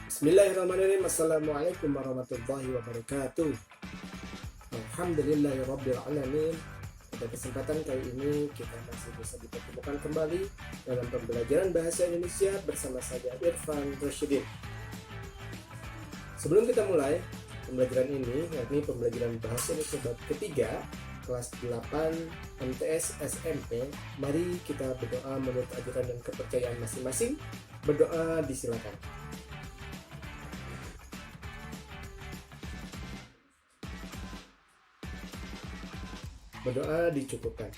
Bismillahirrahmanirrahim. Assalamualaikum warahmatullahi wabarakatuh. Alhamdulillahirabbil alamin. Pada kesempatan kali ini kita masih bisa dipertemukan kembali dalam pembelajaran bahasa Indonesia bersama saya Irfan Rosyidin. Sebelum kita mulai pembelajaran ini, yakni pembelajaran bahasa Indonesia bab ketiga kelas 8 MTS SMP, mari kita berdoa menurut ajaran dan kepercayaan masing-masing. Berdoa disilakan. Berdoa dicukupkan.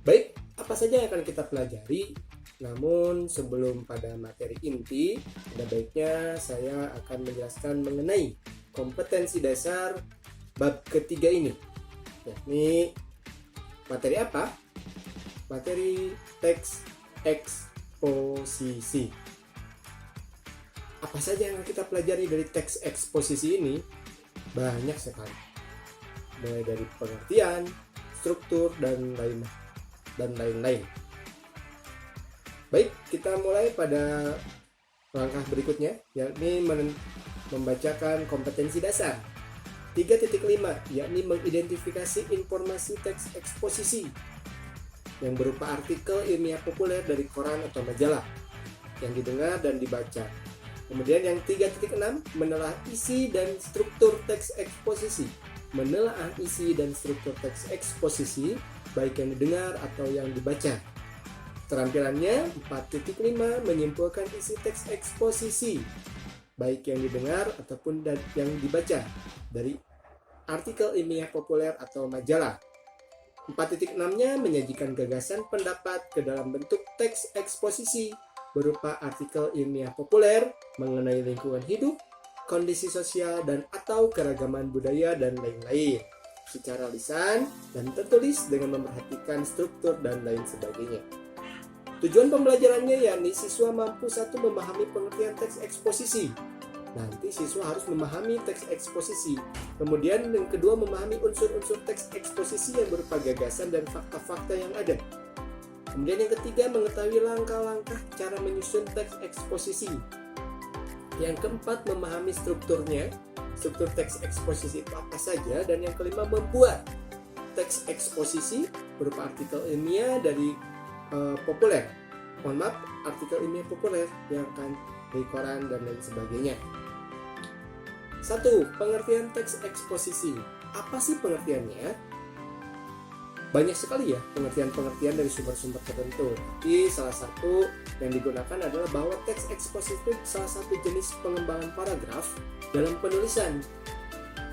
Baik, apa saja yang akan kita pelajari? Namun sebelum pada materi inti, ada baiknya saya akan menjelaskan mengenai kompetensi dasar bab ketiga ini, yakni materi apa? Materi teks eksposisi. Apa saja yang kita pelajari dari teks eksposisi ini? Banyak sekali, mulai dari pengertian, struktur, dan lain-lain. Baik, kita mulai pada langkah berikutnya, yakni membacakan kompetensi dasar 3.5, yakni mengidentifikasi informasi teks eksposisi yang berupa artikel ilmiah populer dari koran atau majalah yang didengar dan dibaca. Kemudian yang 3.6, menelaah isi dan struktur teks eksposisi. Menelaah isi dan struktur teks eksposisi baik yang didengar atau yang dibaca. Keterampilannya 4.5, menyimpulkan isi teks eksposisi baik yang didengar ataupun yang dibaca dari artikel ilmiah populer atau majalah. 4.6-nya menyajikan gagasan pendapat ke dalam bentuk teks eksposisi berupa artikel ilmiah populer mengenai lingkungan hidup, kondisi sosial dan atau keragaman budaya dan lain-lain secara lisan dan tertulis dengan memperhatikan struktur dan lain sebagainya. Tujuan pembelajarannya yakni siswa mampu satu memahami pengertian teks eksposisi. Nanti siswa harus memahami teks eksposisi. Kemudian yang kedua, memahami unsur-unsur teks eksposisi yang berupa gagasan dan fakta-fakta yang ada. Kemudian yang ketiga, mengetahui langkah-langkah cara menyusun teks eksposisi. Yang keempat, memahami strukturnya, struktur teks eksposisi itu apa saja. Dan yang kelima, membuat teks eksposisi berupa artikel ilmiah dari populer. Artikel ilmiah populer yang akan dari koran dan lain sebagainya. 1. Pengertian teks eksposisi. Apa sih pengertiannya? Banyak sekali ya pengertian-pengertian dari sumber-sumber tertentu. Tapi salah satu yang digunakan adalah bahwa teks eksposisi itu salah satu jenis pengembangan paragraf dalam penulisan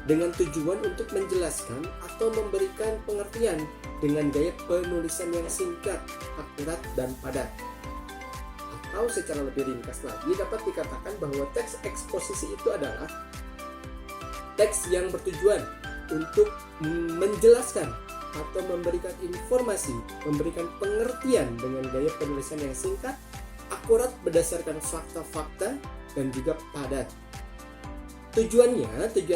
dengan tujuan untuk menjelaskan atau memberikan pengertian dengan gaya penulisan yang singkat, akurat, dan padat. Atau secara lebih ringkas lagi dapat dikatakan bahwa teks eksposisi itu adalah teks yang bertujuan untuk menjelaskan atau memberikan informasi, memberikan pengertian dengan gaya penulisan yang singkat, akurat berdasarkan fakta-fakta, dan juga padat. Tujuan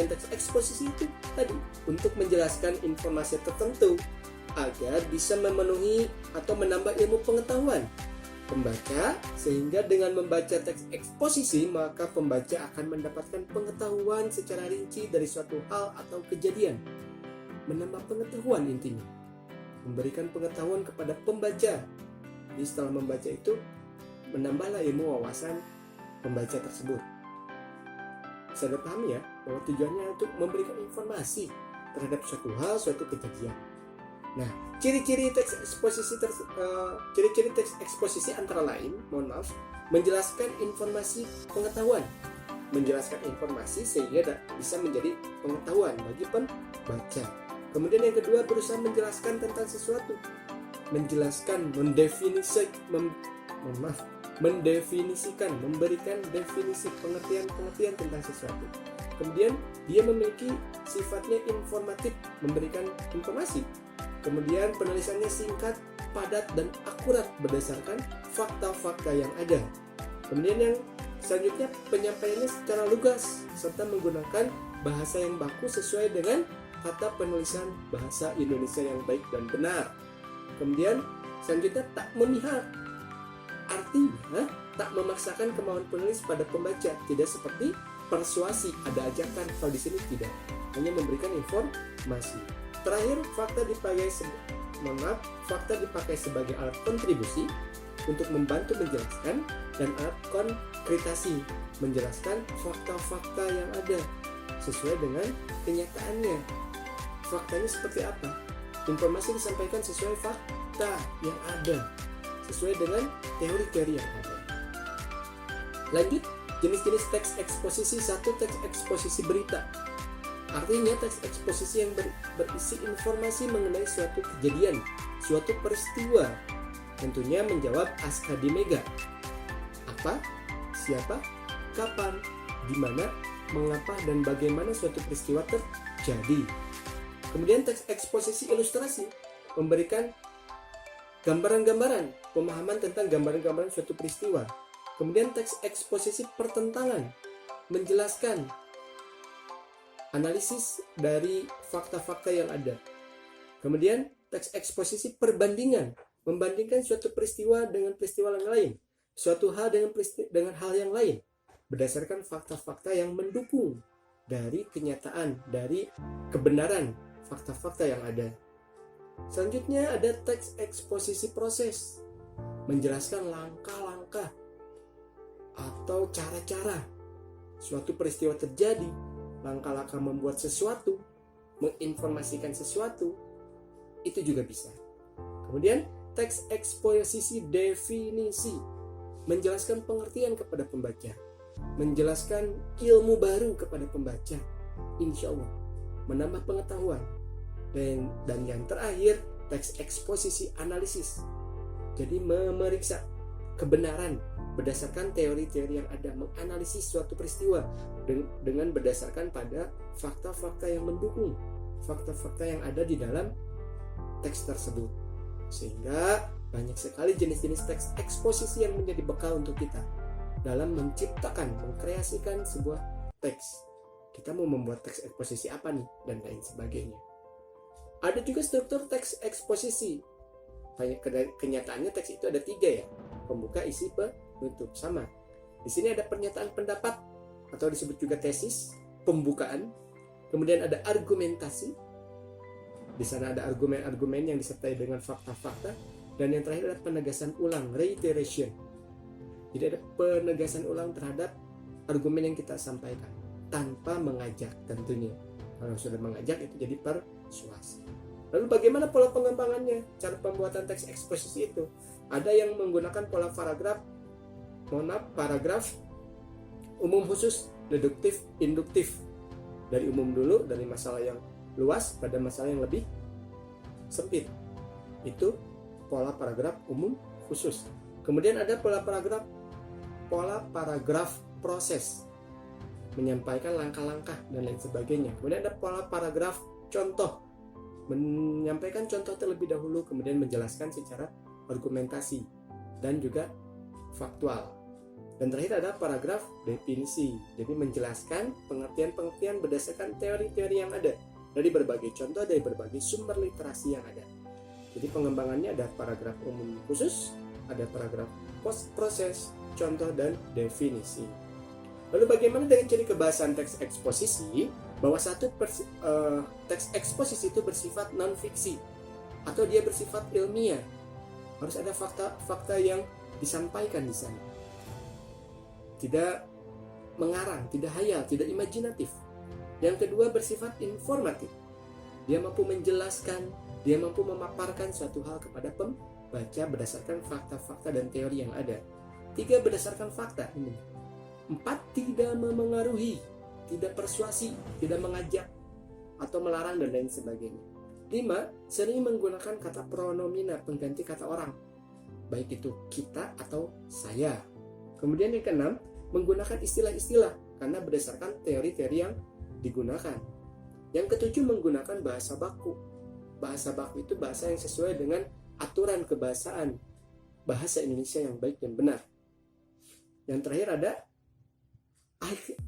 teks eksposisi itu tadi untuk menjelaskan informasi tertentu agar bisa memenuhi atau menambah ilmu pengetahuan pembaca, sehingga dengan membaca teks eksposisi maka pembaca akan mendapatkan pengetahuan secara rinci dari suatu hal atau kejadian. Menambah pengetahuan intinya, memberikan pengetahuan kepada pembaca. Jadi setelah membaca itu menambahlah ilmu wawasan pembaca tersebut. Bisa dipahami ya bahwa tujuannya untuk memberikan informasi terhadap suatu hal, suatu kejadian. Nah, ciri-ciri teks eksposisi antara lain, menjelaskan informasi pengetahuan, menjelaskan informasi sehingga bisa menjadi pengetahuan bagi pembaca. Kemudian yang kedua, berusaha menjelaskan tentang sesuatu, mendefinisikan, memberikan definisi pengertian tentang sesuatu. Kemudian dia memiliki sifatnya informatif, memberikan informasi. Kemudian penulisannya singkat, padat, dan akurat berdasarkan fakta-fakta yang ada. Kemudian yang selanjutnya, penyampaiannya secara lugas serta menggunakan bahasa yang baku sesuai dengan tata penulisan bahasa Indonesia yang baik dan benar. Kemudian selanjutnya tak memihak, Artinya, tak memaksakan kemauan penulis pada pembaca, tidak seperti persuasi, ada ajakan. Kalau di sini tidak, hanya memberikan informasi. Terakhir, fakta dipakai sebagai alat kontribusi untuk membantu menjelaskan, dan alat konkretasi menjelaskan fakta-fakta yang ada sesuai dengan kenyataannya. Faktanya seperti apa? Informasi disampaikan sesuai fakta yang ada, sesuai dengan teori-teori yang ada. Lanjut, jenis-jenis teks eksposisi. 1. Teks eksposisi berita. Artinya teks eksposisi yang berisi informasi mengenai suatu kejadian, suatu peristiwa. Tentunya menjawab askadimega. Apa, siapa, kapan, di mana, mengapa, dan bagaimana suatu peristiwa terjadi. Kemudian teks eksposisi ilustrasi memberikan gambaran-gambaran, pemahaman tentang gambaran-gambaran suatu peristiwa. Kemudian teks eksposisi pertentangan menjelaskan analisis dari fakta-fakta yang ada. Kemudian teks eksposisi perbandingan membandingkan suatu peristiwa dengan peristiwa yang lain, suatu hal dengan hal yang lain, berdasarkan fakta-fakta yang mendukung dari kenyataan, dari kebenaran fakta-fakta yang ada. Selanjutnya ada teks eksposisi proses, menjelaskan langkah-langkah atau cara-cara suatu peristiwa terjadi, langkah-langkah membuat sesuatu, menginformasikan sesuatu, itu juga bisa. Kemudian teks eksposisi definisi, menjelaskan pengertian kepada pembaca, menjelaskan ilmu baru kepada pembaca, insya Allah menambah pengetahuan. Dan yang terakhir, teks eksposisi analisis, jadi memeriksa kebenaran berdasarkan teori-teori yang ada, menganalisis suatu peristiwa dengan berdasarkan pada fakta-fakta yang mendukung, fakta-fakta yang ada di dalam teks tersebut. Sehingga banyak sekali jenis-jenis teks eksposisi yang menjadi bekal untuk kita dalam menciptakan, mengkreasikan sebuah teks. Kita mau membuat teks eksposisi apa nih, dan lain sebagainya. Ada juga struktur teks eksposisi. Kenyataannya teks itu ada 3 ya, pembuka, isi, penutup, sama. Di sini ada pernyataan pendapat atau disebut juga tesis, pembukaan. Kemudian ada argumentasi. Di sana ada argumen-argumen yang disertai dengan fakta-fakta. Dan yang terakhir ada penegasan ulang, reiteration. Jadi ada penegasan ulang terhadap argumen yang kita sampaikan tanpa mengajak tentunya. Kalau sudah mengajak itu jadi persuasi. Lalu bagaimana pola pengembangannya? Cara pembuatan teks eksposisi itu ada yang menggunakan pola paragraf umum khusus, deduktif, induktif. Dari umum dulu, dari masalah yang luas pada masalah yang lebih sempit. Itu pola paragraf umum khusus. Kemudian ada pola paragraf proses, menyampaikan langkah-langkah dan lain sebagainya. Kemudian ada pola paragraf contoh, menyampaikan contoh terlebih dahulu, kemudian menjelaskan secara argumentasi dan juga faktual. Dan terakhir ada paragraf definisi, jadi menjelaskan pengertian-pengertian berdasarkan teori-teori yang ada dari berbagai contoh, dari berbagai sumber literasi yang ada. Jadi pengembangannya ada paragraf umum khusus, ada paragraf proses, contoh, dan definisi. Lalu bagaimana dengan ciri kebahasan teks eksposisi? Bahwa satu teks eksposisi itu bersifat non-fiksi atau dia bersifat ilmiah. Harus ada fakta-fakta yang disampaikan di sana. Tidak mengarang, tidak hayal, tidak imajinatif. Yang kedua bersifat informatif. Dia mampu menjelaskan, dia mampu memaparkan suatu hal kepada pembaca berdasarkan fakta-fakta dan teori yang ada. 3, berdasarkan fakta ini. 4, tidak memengaruhi, tidak persuasi, tidak mengajak atau melarang dan lain sebagainya. 5, sering menggunakan kata pronomina, pengganti kata orang, baik itu kita atau saya. Kemudian yang ke-6, menggunakan istilah-istilah karena berdasarkan teori-teori yang digunakan. Yang ke-7, menggunakan bahasa baku. Bahasa baku itu bahasa yang sesuai dengan aturan kebahasaan, bahasa Indonesia yang baik dan benar. Yang terakhir ada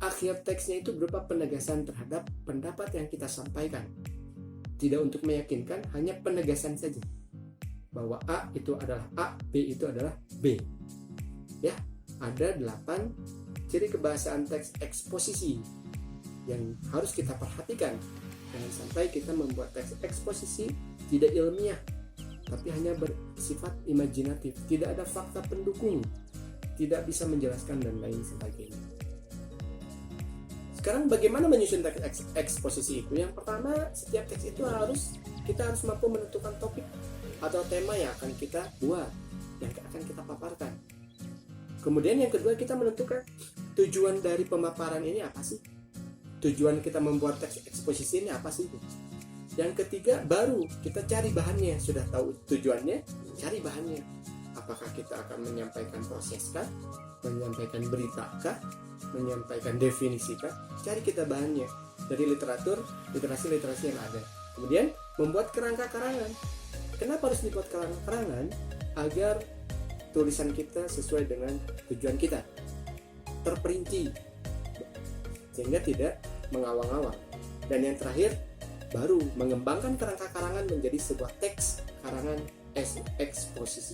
akhir teksnya itu berupa penegasan terhadap pendapat yang kita sampaikan. Tidak untuk meyakinkan, hanya penegasan saja bahwa A itu adalah A, B itu adalah B. Ya, ada 8 ciri kebahasaan teks eksposisi yang harus kita perhatikan. Jangan sampai kita membuat teks eksposisi tidak ilmiah, tapi hanya bersifat imajinatif, tidak ada fakta pendukung, tidak bisa menjelaskan dan lain sebagainya. Sekarang bagaimana menyusun teks eksposisi itu? Yang pertama, setiap teks itu kita harus mampu menentukan topik atau tema yang akan kita buat, yang akan kita paparkan. Kemudian yang kedua, kita menentukan tujuan dari pemaparan ini apa sih? Tujuan kita membuat teks eksposisi ini apa sih? Yang ketiga, baru kita cari bahannya. Sudah tahu tujuannya, cari bahannya. Apakah kita akan menyampaikan proses kah? Menyampaikan berita kah? Menyampaikan definisi kah? Cari kita bahannya dari literasi yang ada. Kemudian membuat kerangka karangan. Kenapa harus dibuat kerangka karangan? Agar tulisan kita sesuai dengan tujuan kita, terperinci, sehingga tidak mengawang-awang. Dan yang terakhir, baru mengembangkan kerangka karangan menjadi sebuah teks karangan eksposisi.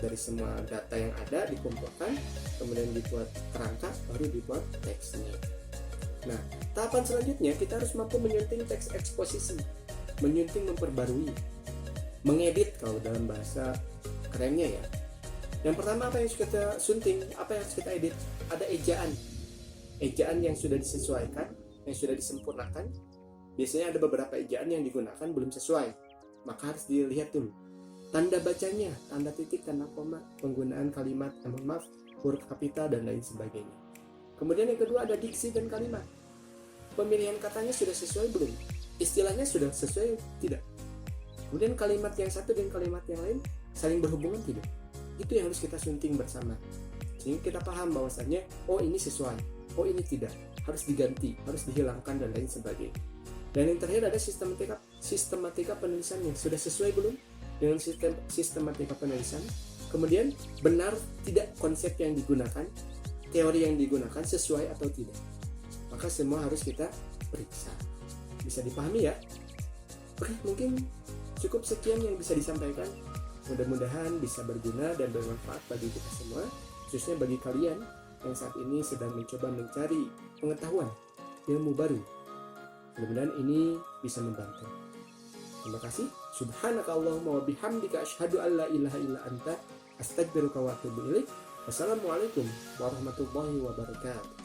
Dari semua data yang ada dikumpulkan, kemudian dibuat kerangka, baru dibuat teksnya. Nah, tahapan selanjutnya kita harus mampu menyunting teks eksposisi, menyunting, memperbarui, mengedit kalau dalam bahasa kerennya ya. Yang pertama, apa yang harus kita sunting, apa yang harus kita edit? Ada ejaan yang sudah disesuaikan, yang sudah disempurnakan. Biasanya ada beberapa ejaan yang digunakan belum sesuai, maka harus dilihat dulu. Tanda bacanya, tanda titik, tanda koma, penggunaan kalimat, huruf kapital dan lain sebagainya. Kemudian yang kedua ada diksi dan kalimat. Pemilihan katanya sudah sesuai belum? Istilahnya sudah sesuai tidak? Kemudian kalimat yang satu dan kalimat yang lain saling berhubungan tidak? Itu yang harus kita sunting bersama, sehingga kita paham bahwasannya, oh ini sesuai, oh ini tidak, harus diganti, harus dihilangkan dan lain sebagainya. Dan yang terakhir ada sistematika penulisannya, sudah sesuai belum dengan sistematika penulisan? Kemudian benar tidak konsep yang digunakan, teori yang digunakan sesuai atau tidak? Maka semua harus kita periksa. Bisa dipahami ya? Oke, mungkin cukup sekian yang bisa disampaikan. Mudah-mudahan bisa berguna dan bermanfaat bagi kita semua, khususnya bagi kalian yang saat ini sedang mencoba mencari pengetahuan, ilmu baru. Mudah-mudahan ini bisa membantu. Terima kasih. Subhanakallahumma wa bihamdika asyhadu an la ilaha illa anta astaghfiruka wa atubu ilaik. Wassalamualaikum warahmatullahi wabarakatuh.